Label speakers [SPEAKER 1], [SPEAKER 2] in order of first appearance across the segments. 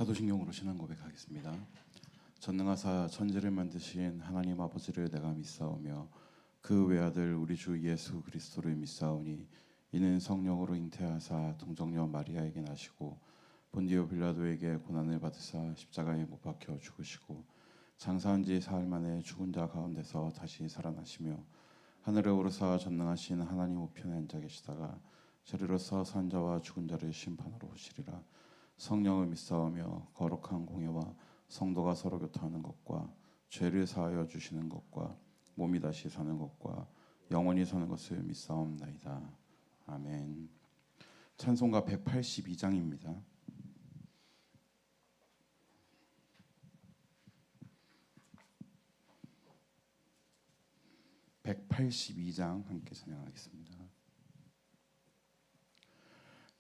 [SPEAKER 1] 사도신경으로 신앙 고백하겠습니다. 전능하사 천지를 만드신 하나님 아버지를 내가 믿사오며 그 외아들 우리 주 예수 그리스도를 믿사오니 이는 성령으로 잉태하사 동정녀 마리아에게 나시고 본디오 빌라도에게 고난을 받으사 십자가에 못 박혀 죽으시고 장사한 지 사흘 만에 죽은 자 가운데서 다시 살아나시며 하늘에 오르사 전능하신 하나님 우편에 앉아 계시다가 저리로서 산 자와 죽은 자를 심판하러 오시리라. 성령을 믿사오며 거룩한 공예와 성도가 서로 교통하는 것과 죄를 사하여 주시는 것과 몸이 다시 사는 것과 영원히 사는 것을 믿사옵나이다. 아멘. 찬송가 182장입니다. (182장) 함께 찬양하겠습니다.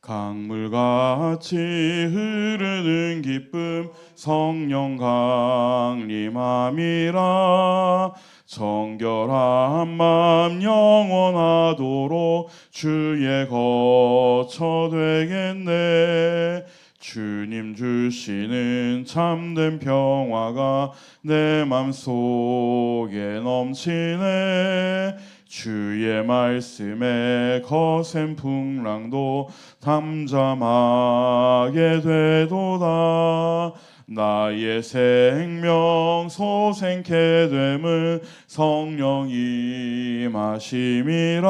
[SPEAKER 1] 강물같이 흐르는 기쁨 성령 강림함이라. 정결한 맘 영원하도록 주의 거처 되겠네. 주님 주시는 참된 평화가 내 맘속에 넘치네. 주의 말씀에 거센 풍랑도 담잠하게 되도다. 나의 생명 소생케 됨은 성령 임하심이라.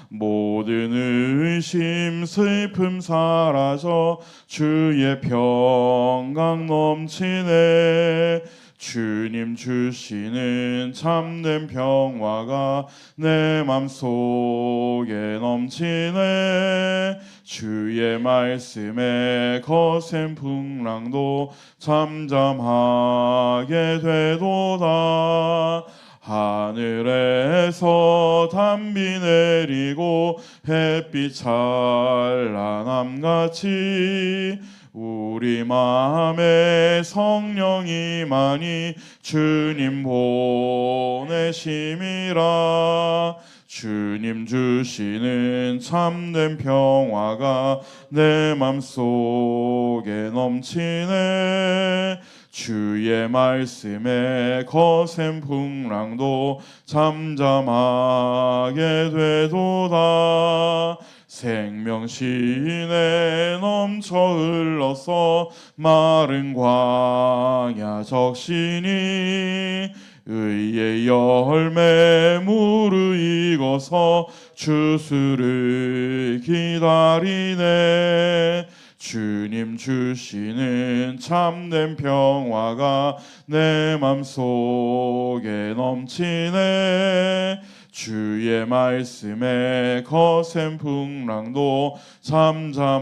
[SPEAKER 1] 모든 의심 슬픔 사라져 주의 평강 넘치네. 주님 주시는 참된 평화가 내 맘속에 넘치네. 주의 말씀에 거센 풍랑도 잠잠하게 되도다. 하늘에서 단비 내리고 햇빛 찬란함같이 우리 마음에 성령이 많이 주님 보내심이라. 주님 주시는 참된 평화가 내 맘속에 넘치네. 주의 말씀에 거센 풍랑도 잠잠하게 되도다. 생명신에 넘쳐 흘러서 마른 광야 적시니 의의 열매 무르익어서 주수를 기다리네. 주님 주시는 참된 평화가 내 맘속에 넘치네. 주의 말씀에 거센 풍랑도 잠잠하게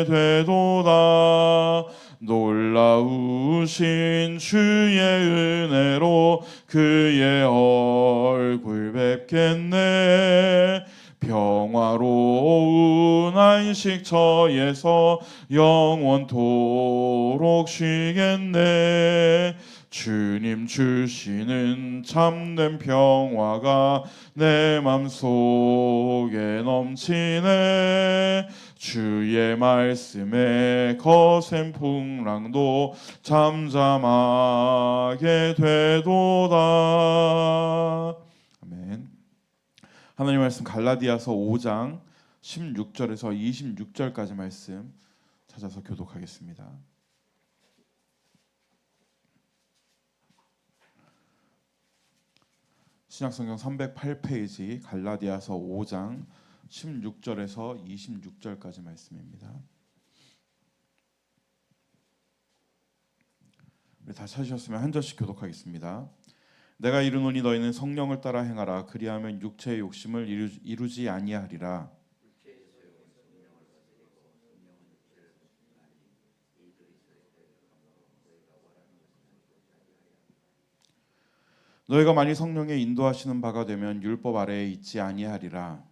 [SPEAKER 1] 되도다. 놀라우신 주의 은혜로 그의 얼굴 뵙겠네. 평화로운 안식처에서 영원토록 쉬겠네. 주님 주시는 참된 평화가 내 맘속에 넘치네. 주의 말씀에 거센 풍랑도 잠잠하게 되도다. 아멘. 하나님 말씀 갈라디아서 5장 16절에서 26절까지 말씀 찾아서 교독하겠습니다. 신약성경 308페이지 갈라디아서 5장 16절에서 26절까지 말씀입니다. 우리 다 찾으셨으면 한 절씩 교독하겠습니다. 내가 이르노니 너희는 성령을 따라 행하라. 그리하면 육체의 욕심을 이루지 아니하리라. 너희가 만일 성령의 인도하시는 바가 되면 율법 아래에 있지 아니하리라.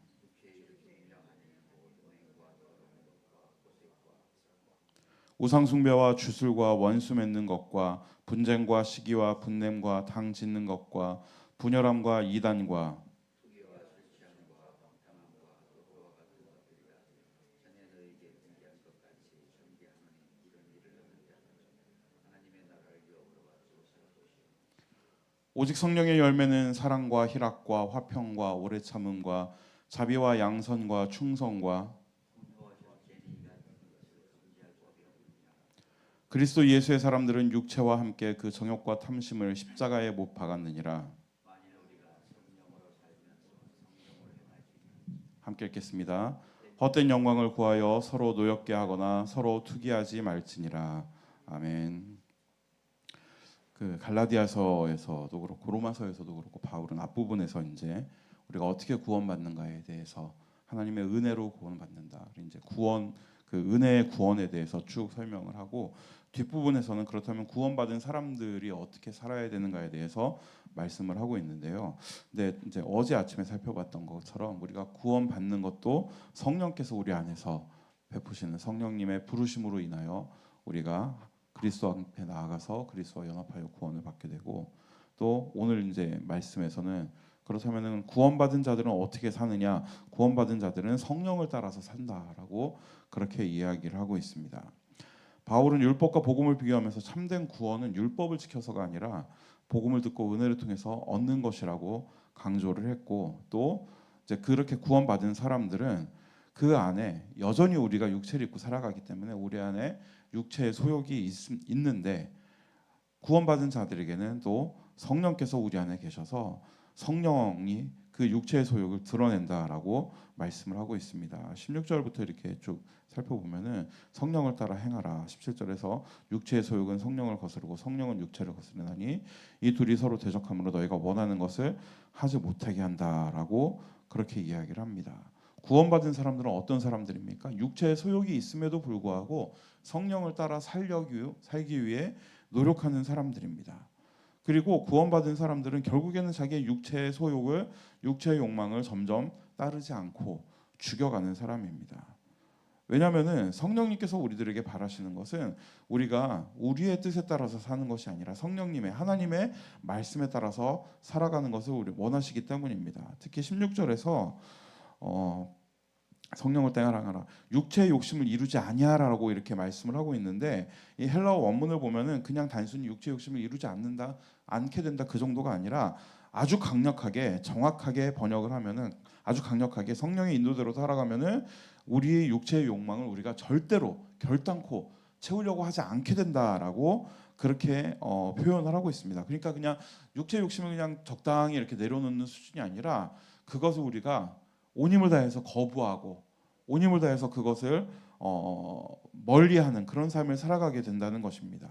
[SPEAKER 1] 우상 숭배와 주술과 원수 맺는 것과 분쟁과 시기와 분냄과 당 짓는 것과 분열함과 이단과 오직 성령의 열매는 사랑과 희락과 화평과 오래 참음과 자비와 양선과 충성과 그리스도 예수의 사람들은 육체와 함께 그 정욕과 탐심을 십자가에 못 박았느니라. 함께 읽겠습니다. 헛된 영광을 구하여 서로 노엽게 하거나 서로 투기하지 말지니라. 아멘. 그 갈라디아서에서도 그렇고 로마서에서도 그렇고 바울은 앞부분에서 이제 우리가 어떻게 구원받는가에 대해서 하나님의 은혜로 구원받는다. 이제 구원 그 은혜의 구원에 대해서 쭉 설명을 하고 뒷부분에서는 그렇다면 구원받은 사람들이 어떻게 살아야 되는가에 대해서 말씀을 하고 있는데요. 근데 이제 어제 아침에 살펴봤던 것처럼 우리가 구원받는 것도 성령께서 우리 안에서 베푸시는 성령님의 부르심으로 인하여 우리가 그리스도 앞에 나아가서 그리스도와 연합하여 구원을 받게 되고 또 오늘 이제 말씀에서는 그렇다면은 구원받은 자들은 어떻게 사느냐? 구원받은 자들은 성령을 따라서 산다라고 그렇게 이야기를 하고 있습니다. 바울은 율법과 복음을 비교하면서 참된 구원은 율법을 지켜서가 아니라 복음을 듣고 은혜를 통해서 얻는 것이라고 강조를 했고 또 이제 그렇게 구원받은 사람들은 그 안에 여전히 우리가 육체를 입고 살아가기 때문에 우리 안에 육체의 소욕이 있는데 구원받은 자들에게는 또 성령께서 우리 안에 계셔서 성령이 그 육체의 소욕을 드러낸다라고 말씀을 하고 있습니다. 16절부터 이렇게 쭉 살펴보면은 성령을 따라 행하라. 17절에서 육체의 소욕은 성령을 거스르고 성령은 육체를 거스르나니 이 둘이 서로 대적함으로 너희가 원하는 것을 하지 못하게 한다라고 그렇게 이야기를 합니다. 구원받은 사람들은 어떤 사람들입니까? 육체의 소욕이 있음에도 불구하고 성령을 따라 살기 위해 노력하는 사람들입니다. 그리고 구원받은 사람들은 결국에는 자기의 육체의 소욕을 육체의 욕망을 점점 따르지 않고 죽여가는 사람입니다. 왜냐하면은 성령님께서 우리들에게 바라시는 것은 우리가 우리의 뜻에 따라서 사는 것이 아니라 성령님의 하나님의 말씀에 따라서 살아가는 것을 우리 원하시기 때문입니다. 특히 16절에서 성령을 따라하라. 육체의 욕심을 이루지 아니하라고 이렇게 말씀을 하고 있는데 이 헬라어 원문을 보면은 그냥 단순히 육체의 욕심을 이루지 않게 된다 그 정도가 아니라 아주 강력하게 정확하게 번역을 하면은 아주 강력하게 성령의 인도대로 살아가면은 우리의 육체의 욕망을 우리가 절대로 결단코 채우려고 하지 않게 된다라고 그렇게 표현을 하고 있습니다. 그러니까 그냥 육체의 욕심을 그냥 적당히 이렇게 내려놓는 수준이 아니라 그것을 우리가 온 힘을 다해서 거부하고 온 힘을 다해서 그것을 멀리하는 그런 삶을 살아가게 된다는 것입니다.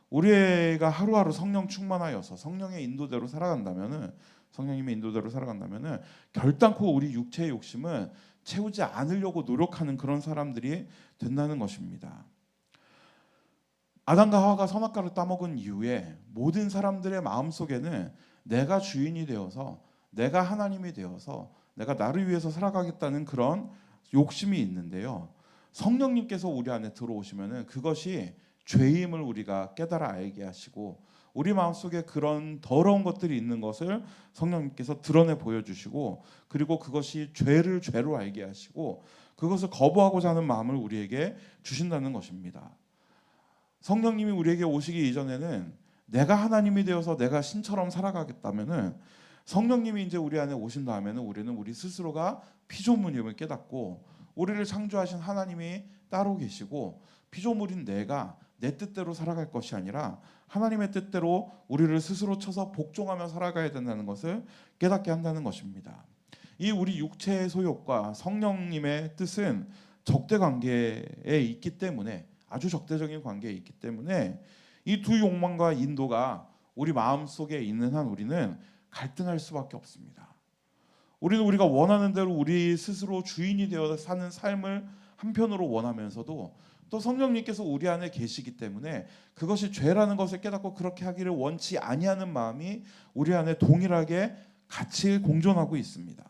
[SPEAKER 1] 우리가 하루하루 성령 충만하여서 성령의 인도대로 살아간다면은 성령님의 인도대로 살아간다면은 결단코 우리 육체의 욕심은 채우지 않으려고 노력하는 그런 사람들이 된다는 것입니다. 아담과 하와가 선악과를 따먹은 이후에 모든 사람들의 마음속에는 내가 주인이 되어서 내가 하나님이 되어서 내가 나를 위해서 살아가겠다는 그런 욕심이 있는데요. 성령님께서 우리 안에 들어오시면은 그것이 죄임을 우리가 깨달아 알게 하시고 우리 마음속에 그런 더러운 것들이 있는 것을 성령님께서 드러내 보여주시고 그리고 그것이 죄를 죄로 알게 하시고 그것을 거부하고자 하는 마음을 우리에게 주신다는 것입니다. 성령님이 우리에게 오시기 이전에는 내가 하나님이 되어서 내가 신처럼 살아가겠다면은 성령님이 이제 우리 안에 오신 다음에는 우리는 우리 스스로가 피조물임을 깨닫고 우리를 창조하신 하나님이 따로 계시고 피조물인 내가 내 뜻대로 살아갈 것이 아니라 하나님의 뜻대로 우리를 스스로 쳐서 복종하며 살아가야 된다는 것을 깨닫게 한다는 것입니다. 이 우리 육체의 소욕과 성령님의 뜻은 적대 관계에 있기 때문에 아주 적대적인 관계에 있기 때문에 이 두 욕망과 인도가 우리 마음속에 있는 한 우리는 갈등할 수밖에 없습니다. 우리는 우리가 원하는 대로 우리 스스로 주인이 되어 사는 삶을 한편으로 원하면서도 또 성령님께서 우리 안에 계시기 때문에 그것이 죄라는 것을 깨닫고 그렇게 하기를 원치 아니하는 마음이 우리 안에 동일하게 같이 공존하고 있습니다.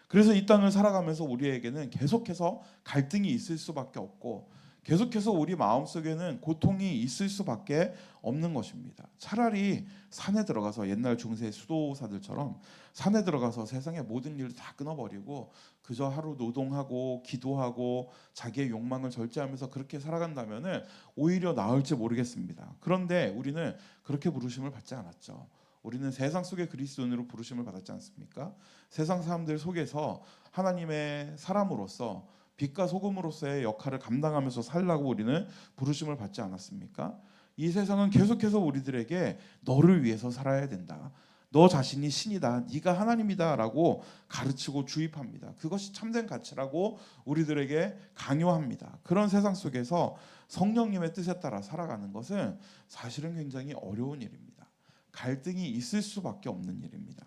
[SPEAKER 1] 그래서 이 땅을 살아가면서 우리에게는 계속해서 갈등이 있을 수밖에 없고
[SPEAKER 2] 계속해서 우리 마음속에는 고통이 있을 수밖에 없는 것입니다. 차라리 산에 들어가서 옛날 중세 수도사들처럼 산에 들어가서 세상의 모든 일을 다 끊어버리고 그저 하루 노동하고 기도하고 자기의 욕망을 절제하면서 그렇게 살아간다면은 오히려 나을지 모르겠습니다. 그런데 우리는 그렇게 부르심을 받지 않았죠. 우리는 세상 속의 그리스도인으로 부르심을 받았지 않습니까? 세상 사람들 속에서 하나님의 사람으로서 빛과 소금으로서의 역할을 감당하면서 살라고 우리는 부르심을 받지 않았습니까? 이 세상은 계속해서 우리들에게 너를 위해서 살아야 된다. 너 자신이 신이다. 네가 하나님이다라고 가르치고 주입합니다. 그것이 참된 가치라고 우리들에게 강요합니다. 그런 세상 속에서 성령님의 뜻에 따라 살아가는 것은 사실은 굉장히 어려운 일입니다. 갈등이 있을 수밖에 없는 일입니다.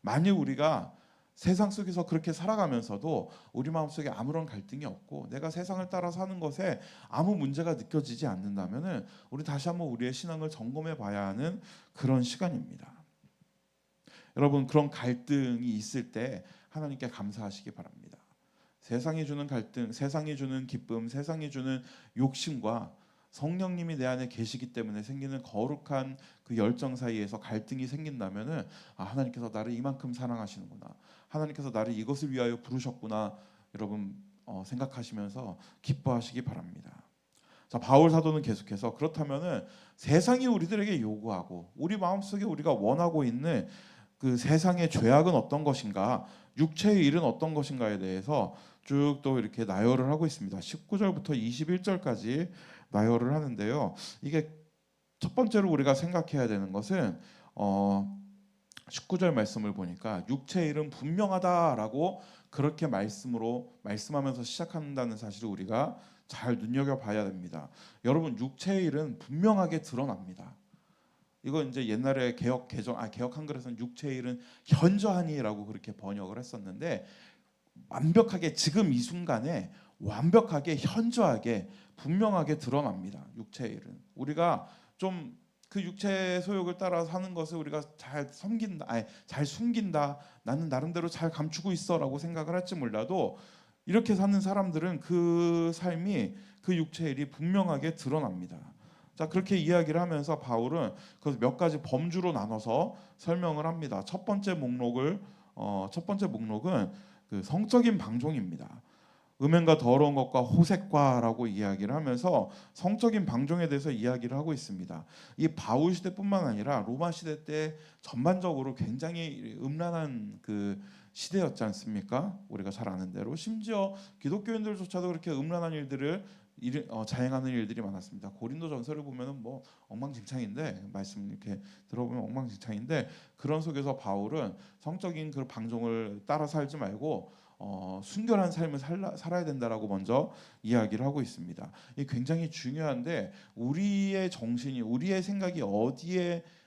[SPEAKER 2] 만일 우리가 세상 속에서 그렇게 살아가면서도 우리 마음속에 아무런 갈등이 없고 내가 세상을 따라 사는 것에 아무 문제가 느껴지지 않는다면은 우리 다시 한번 우리의 신앙을 점검해 봐야 하는 그런 시간입니다. 여러분, 그런 갈등이 있을 때 하나님께 감사하시기 바랍니다. 세상이 주는 갈등, 세상이 주는 기쁨, 세상이 주는 욕심과 성령님이 내 안에 계시기 때문에 생기는 거룩한 그 열정 사이에서 갈등이 생긴다면은 하나님께서 나를 이만큼 사랑하시는구나, 하나님께서 나를 이것을 위하여 부르셨구나, 여러분 생각하시면서 기뻐하시기 바랍니다. 자, 바울 사도는 계속해서 그렇다면은 세상이 우리들에게 요구하고 우리 마음속에 우리가 원하고 있는 그 세상의 죄악은 어떤 것인가, 육체의 일은 어떤 것인가에 대해서 쭉 또 이렇게 나열을 하고 있습니다. 19절부터 21절까지 나열을 하는데요. 이게 첫 번째로 우리가 생각해야 되는 것은 19절 말씀을 보니까 육체의 일은 분명하다라고 그렇게 말씀하면서 시작한다는 사실을 우리가 잘 눈여겨봐야 됩니다. 여러분, 육체의 일은 분명하게 드러납니다. 이거 이제 옛날에 개혁 한글에서는 육체의 일은 현저하니라고 그렇게 번역을 했었는데, 완벽하게 지금 이 순간에 완벽하게 현저하게 분명하게 드러납니다. 육체의 일은 우리가 좀 그 육체의 소욕을 따라 사는 것을 우리가 잘 숨긴다, 나는 나름대로 잘 감추고 있어라고 생각을 할지 몰라도 이렇게 사는 사람들은 그 삶이 그 육체의 일이 분명하게 드러납니다. 자, 그렇게 이야기를 하면서 바울은 그 몇 가지 범주로 나눠서 설명을 합니다. 첫 번째 목록은 그 성적인 방종입니다. 음행과 더러운 것과 호색과라고 이야기를 하면서 성적인 방종에 대해서 이야기를 하고 있습니다. 이 바울 시대뿐만 아니라 로마 시대 때 전반적으로 굉장히 음란한 그 시대였지 않습니까? 우리가 잘 아는 대로 심지어 기독교인들조차도 그렇게 음란한 일들을 자행하는 일들이 많았습니다. 고린도 전서를 보면은 뭐 엉망진창인데, 말씀 이렇게 들어보면 엉망진창인데, 그런 속에서 바울은 성적인 그 방종을 따라 살지 말고 순결한 삶을 살아야 된다라고 먼저 이야기를 하고 있습니다. 이 굉장히 중요한데, 우리의 정신이, 우리의 생각이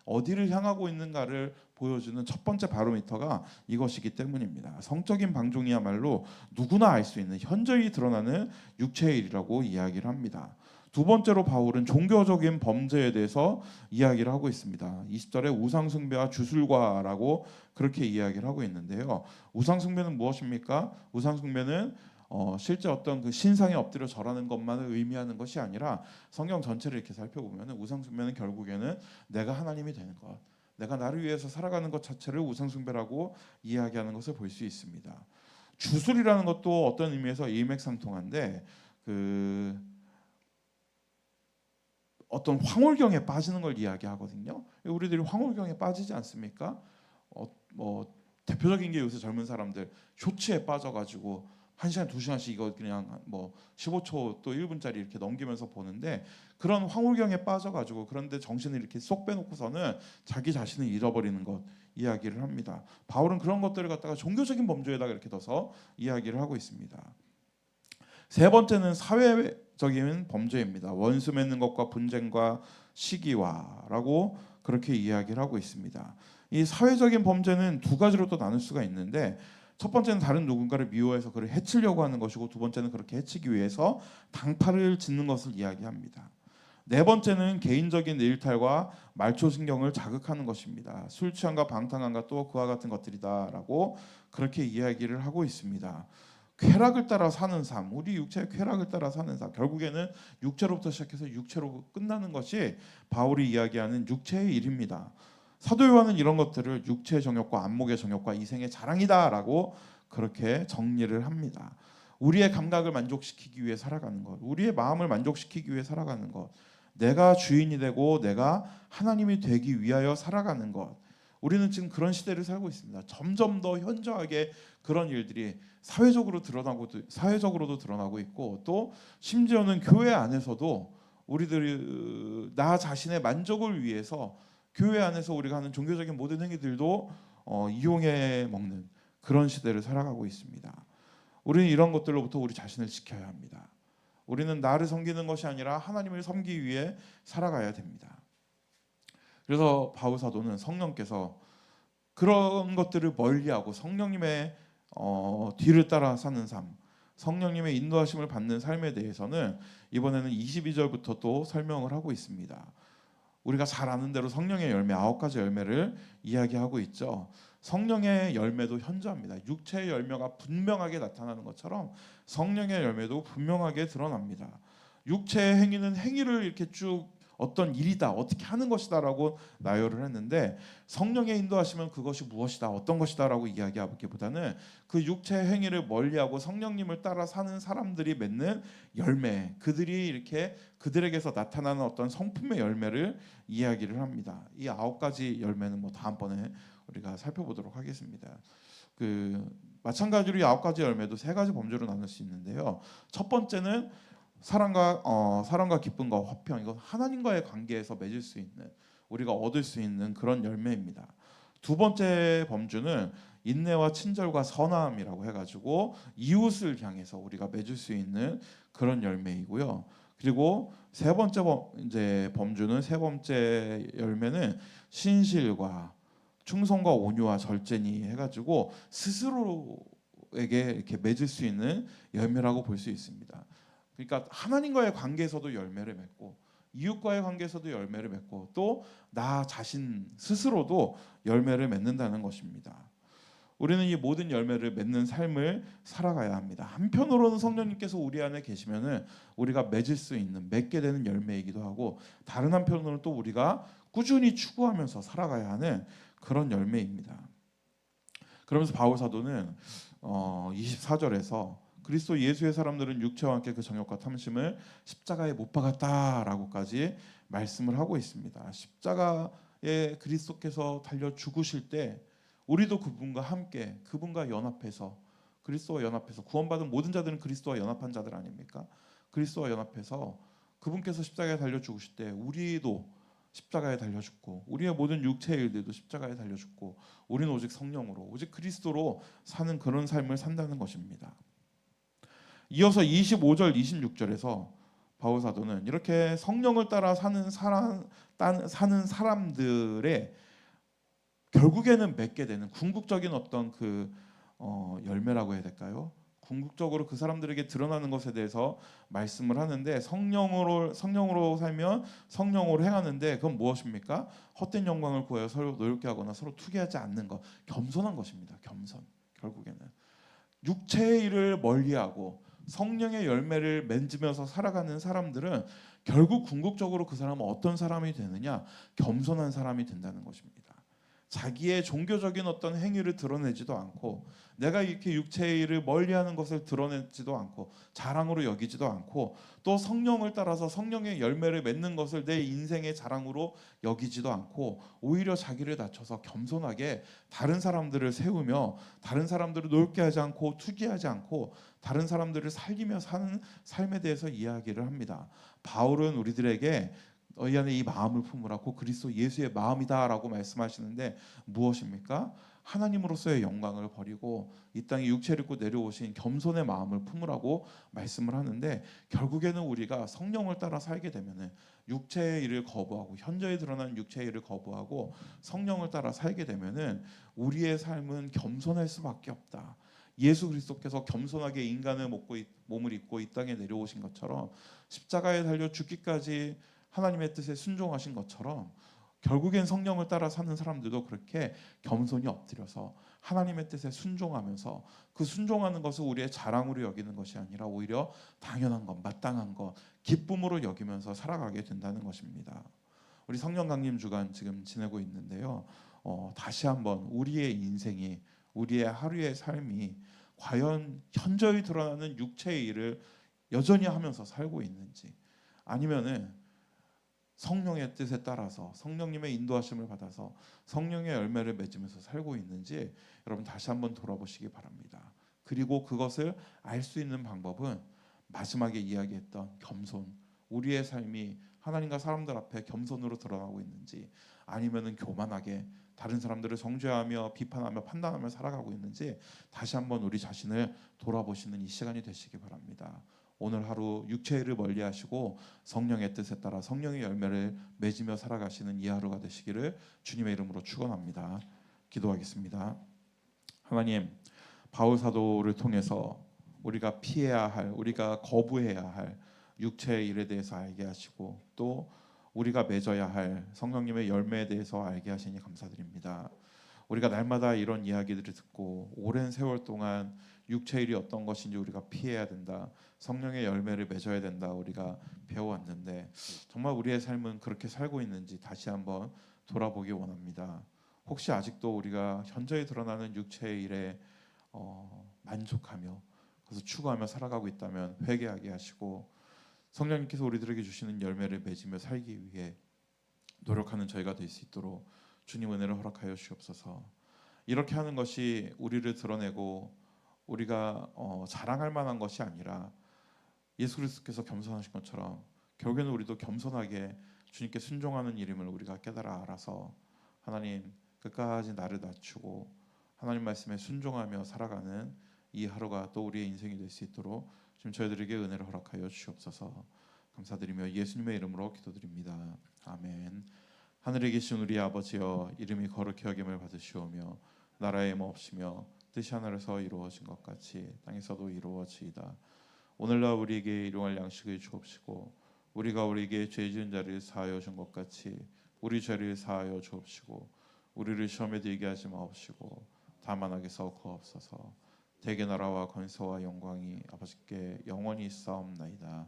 [SPEAKER 2] 어디를 향하고 있는가를 보여주는 첫 번째 바로미터가 이것이기 때문입니다. 성적인 방종이야말로 누구나 알 수 있는 현저히 드러나는 육체의 일이라고 이야기를 합니다. 두 번째로 바울은 종교적인 범죄에 대해서 이야기를 하고 있습니다. 20절에 우상숭배와 주술과라고 그렇게 이야기를 하고 있는데요. 우상숭배는 무엇입니까? 우상숭배는 실제 어떤 그 신상에 엎드려 절하는 것만을 의미하는 것이 아니라 성경 전체를 이렇게 살펴보면 우상숭배는 결국에는 내가 하나님이 되는 것, 내가 나를 위해서 살아가는 것 자체를 우상숭배라고 이야기하는 것을 볼 수 있습니다. 주술이라는 것도 어떤 의미에서 일맥상통한데, 그 어떤 황홀경에 빠지는 걸 이야기하거든요. 우리들이 황홀경에 빠지지 않습니까? 대표적인 게 요새 젊은 사람들 쇼츠에 빠져가지고 1시간 2시간씩 이거 그냥 뭐 15초 또 1분짜리 이렇게 넘기면서 보는데, 그런 황홀경에 빠져가지고 그런데 정신을 이렇게 쏙 빼놓고서는 자기 자신을 잃어버리는 것 이야기를 합니다. 바울은 그런 것들을 갖다가 종교적인 범죄에다가 이렇게 둬서 이야기를 하고 있습니다. 세 번째는 사회적인 범죄입니다. 원수 맺는 것과 분쟁과 시기와라고 그렇게 이야기를 하고 있습니다. 이 사회적인 범죄는 두 가지로 또 나눌 수가 있는데, 첫 번째는 다른 누군가를 미워해서 그를 해치려고 하는 것이고, 두 번째는 그렇게 해치기 위해서 방파를 짓는 것을 이야기합니다. 네 번째는 개인적인 일탈과 말초신경을 자극하는 것입니다. 술 취함과 방탕함과 또 그와 같은 것들이다라고 그렇게 이야기를 하고 있습니다. 쾌락을 따라 사는 삶, 우리 육체의 쾌락을 따라 사는 삶, 결국에는 육체로부터 시작해서 육체로 끝나는 것이 바울이 이야기하는 육체의 일입니다. 사도 요한은 이런 것들을 육체의 정욕과 안목의 정욕과 이생의 자랑이다라고 그렇게 정리를 합니다. 우리의 감각을 만족시키기 위해 살아가는 것, 우리의 마음을 만족시키기 위해 살아가는 것, 내가 주인이 되고 내가 하나님이 되기 위하여 살아가는 것. 우리는 지금 그런 시대를 살고 있습니다. 점점 더 현저하게 그런 일들이 사회적으로도 드러나고 있고, 또 심지어는 교회 안에서도 우리들이 나 자신의 만족을 위해서 교회 안에서 우리가 하는 종교적인 모든 행위들도 이용해 먹는 그런 시대를 살아가고 있습니다. 우리는 이런 것들로부터 우리 자신을 지켜야 합니다. 우리는 나를 섬기는 것이 아니라 하나님을 섬기기 위해 살아가야 됩니다. 그래서 바울 사도는 성령께서 그런 것들을 멀리하고 성령님의 뒤를 따라 사는 삶, 성령님의 인도하심을 받는 삶에 대해서는 이번에는 22절부터 또 설명을 하고 있습니다. 우리가 잘 아는 대로 성령의 열매 9가지 열매를 이야기하고 있죠. 성령의 열매도 현저합니다. 육체의 열매가 분명하게 나타나는 것처럼 성령의 열매도 분명하게 드러납니다. 육체의 행위는 행위를 이렇게 쭉 어떤 일이다, 어떻게 하는 것이다라고 나열을 했는데, 성령의 인도하시면 그것이 무엇이다, 어떤 것이다라고 이야기하기보다는 그 육체의 행위를 멀리하고 성령님을 따라 사는 사람들이 맺는 열매, 그들이 이렇게 그들에게서 나타나는 어떤 성품의 열매를 이야기를 합니다. 이 9가지 열매는 뭐 다음번에 우리가 살펴보도록 하겠습니다. 마찬가지로 이 9가지 열매도 3가지 범주로 나눌 수 있는데요. 첫 번째는 사랑과 기쁨과 화평, 이건 하나님과의 관계에서 맺을 수 있는, 우리가 얻을 수 있는 그런 열매입니다. 두 번째 범주는 인내와 친절과 선함이라고 해가지고 이웃을 향해서 우리가 맺을 수 있는 그런 열매이고요. 그리고 세 번째 범주는, 세 번째 열매는 신실과 충성과 온유와 절제니 해가지고 스스로에게 이렇게 맺을 수 있는 열매라고 볼 수 있습니다. 그러니까 하나님과의 관계에서도 열매를 맺고, 이웃과의 관계에서도 열매를 맺고, 또 나 자신 스스로도 열매를 맺는다는 것입니다. 우리는 이 모든 열매를 맺는 삶을 살아가야 합니다. 한편으로는 성령님께서 우리 안에 계시면은 우리가 맺을 수 있는, 맺게 되는 열매이기도 하고, 다른 한편으로는 또 우리가 꾸준히 추구하면서 살아가야 하는 그런 열매입니다. 그러면서 바울 사도는 24절에서 그리스도 예수의 사람들은 육체와 함께 그 정욕과 탐심을 십자가에 못 박았다라고까지 말씀을 하고 있습니다. 십자가에 그리스도께서 달려 죽으실 때 우리도 그분과 함께, 그분과 연합해서, 그리스도와 연합해서, 구원받은 모든 자들은 그리스도와 연합한 자들 아닙니까? 그리스도와 연합해서 그분께서 십자가에 달려 죽으실 때 우리도 십자가에 달려 죽고, 우리의 모든 육체의 일들도 십자가에 달려 죽고, 우리는 오직 성령으로, 오직 그리스도로 사는 그런 삶을 산다는 것입니다. 이어서 25절, 26절에서 바울 사도는 이렇게 성령을 따라 사는 사람들의 결국에는 맺게 되는 궁극적인 어떤 열매라고 해야 될까요? 궁극적으로 그 사람들에게 드러나는 것에 대해서 말씀을 하는데, 성령으로 살면 성령으로 행하는데 그건 무엇입니까? 헛된 영광을 구하여 서로 노엽게 하거나 서로 투기하지 않는 것, 겸손한 것입니다. 겸손. 결국에는 육체의 일을 멀리하고 성령의 열매를 맺으면서 살아가는 사람들은 결국 궁극적으로 그 사람은 어떤 사람이 되느냐? 겸손한 사람이 된다는 것입니다. 자기의 종교적인 어떤 행위를 드러내지도 않고, 내가 이렇게 육체의 일을 멀리하는 것을 드러내지도 않고, 자랑으로 여기지도 않고, 또 성령을 따라서 성령의 열매를 맺는 것을 내 인생의 자랑으로 여기지도 않고, 오히려 자기를 낮춰서 겸손하게 다른 사람들을 세우며, 다른 사람들을 놀게 하지 않고 투기하지 않고, 다른 사람들을 살리며 사는 삶에 대해서 이야기를 합니다. 바울은 우리들에게 너희 안에 이 마음을 품으라고, 그리스도 예수의 마음이다라고 말씀하시는데 무엇입니까? 하나님으로서의 영광을 버리고 이 땅에 육체를 입고 내려오신 겸손의 마음을 품으라고 말씀을 하는데, 결국에는 우리가 성령을 따라 살게 되면은 육체의 일을 거부하고, 현저히 드러나는 육체의 일을 거부하고 성령을 따라 살게 되면은 우리의 삶은 겸손할 수밖에 없다. 예수 그리스도께서 겸손하게 인간의 몸을 입고 이 땅에 내려오신 것처럼, 십자가에 달려 죽기까지 하나님의 뜻에 순종하신 것처럼, 결국엔 성령을 따라 사는 사람들도 그렇게 겸손히 엎드려서 하나님의 뜻에 순종하면서 그 순종하는 것을 우리의 자랑으로 여기는 것이 아니라 오히려 당연한 것, 마땅한 것, 기쁨으로 여기면서 살아가게 된다는 것입니다. 우리 성령 강림 주간 지금 지내고 있는데요. 다시 한번 우리의 인생이, 우리의 하루의 삶이 과연 현저히 드러나는 육체의 일을 여전히 하면서 살고 있는지, 아니면은 성령의 뜻에 따라서 성령님의 인도하심을 받아서 성령의 열매를 맺으면서 살고 있는지 여러분 다시 한번 돌아보시기 바랍니다. 그리고 그것을 알 수 있는 방법은 마지막에 이야기했던 겸손, 우리의 삶이 하나님과 사람들 앞에 겸손으로 드러나고 있는지, 아니면은 교만하게 다른 사람들을 정죄하며 비판하며 판단하며 살아가고 있는지 다시 한번 우리 자신을 돌아보시는 이 시간이 되시기 바랍니다. 오늘 하루 육체의 일을 멀리하시고 성령의 뜻에 따라 성령의 열매를 맺으며 살아가시는 이 하루가 되시기를 주님의 이름으로 축원합니다. 기도하겠습니다. 하나님, 바울 사도를 통해서 우리가 피해야 할, 우리가 거부해야 할 육체의 일에 대해서 알게 하시고 또 우리가 맺어야 할 성령님의 열매에 대해서 알게 하시니 감사드립니다. 우리가 날마다 이런 이야기들을 듣고 오랜 세월 동안 육체의 일이 어떤 것인지 우리가 피해야 된다, 성령의 열매를 맺어야 된다 우리가 배워왔는데 정말 우리의 삶은 그렇게 살고 있는지 다시 한번 돌아보기 원합니다. 혹시 아직도 우리가 현저히 드러나는 육체의 일에 만족하며 그래서 추구하며 살아가고 있다면 회개하게 하시고 성령님께서 우리들에게 주시는 열매를 맺으며 살기 위해 노력하는 저희가 될 수 있도록 주님 은혜를 허락하여 주옵소서. 이렇게 하는 것이 우리를 드러내고 우리가 자랑할 만한 것이 아니라 예수 그리스도께서 겸손하신 것처럼 결국에는 우리도 겸손하게 주님께 순종하는 일임을 우리가 깨달아 알아서 하나님 끝까지 나를 낮추고 하나님 말씀에 순종하며 살아가는 이 하루가 또 우리의 인생이 될 수 있도록 지금 저희들에게 은혜를 허락하여 주옵소서. 감사드리며 예수님의 이름으로 기도드립니다. 아멘. 하늘에 계신 우리 아버지여, 이름이 거룩히 여김을 받으시오며 나라의 몫이며 뜻이 하늘에서 이루어진 것 같이 땅에서도 이루어지이다. 오늘날 우리에게 일용할 양식을 주옵시고 우리가 우리에게 죄 지은 자를 사하여 준 것 같이 우리 죄를 사하여 주옵시고 우리를 시험에 들게 하지 마옵시고 다만 악에서 구하옵소서. 대개 나라와 권세와 영광이 아버지께 영원히 있사옵나이다.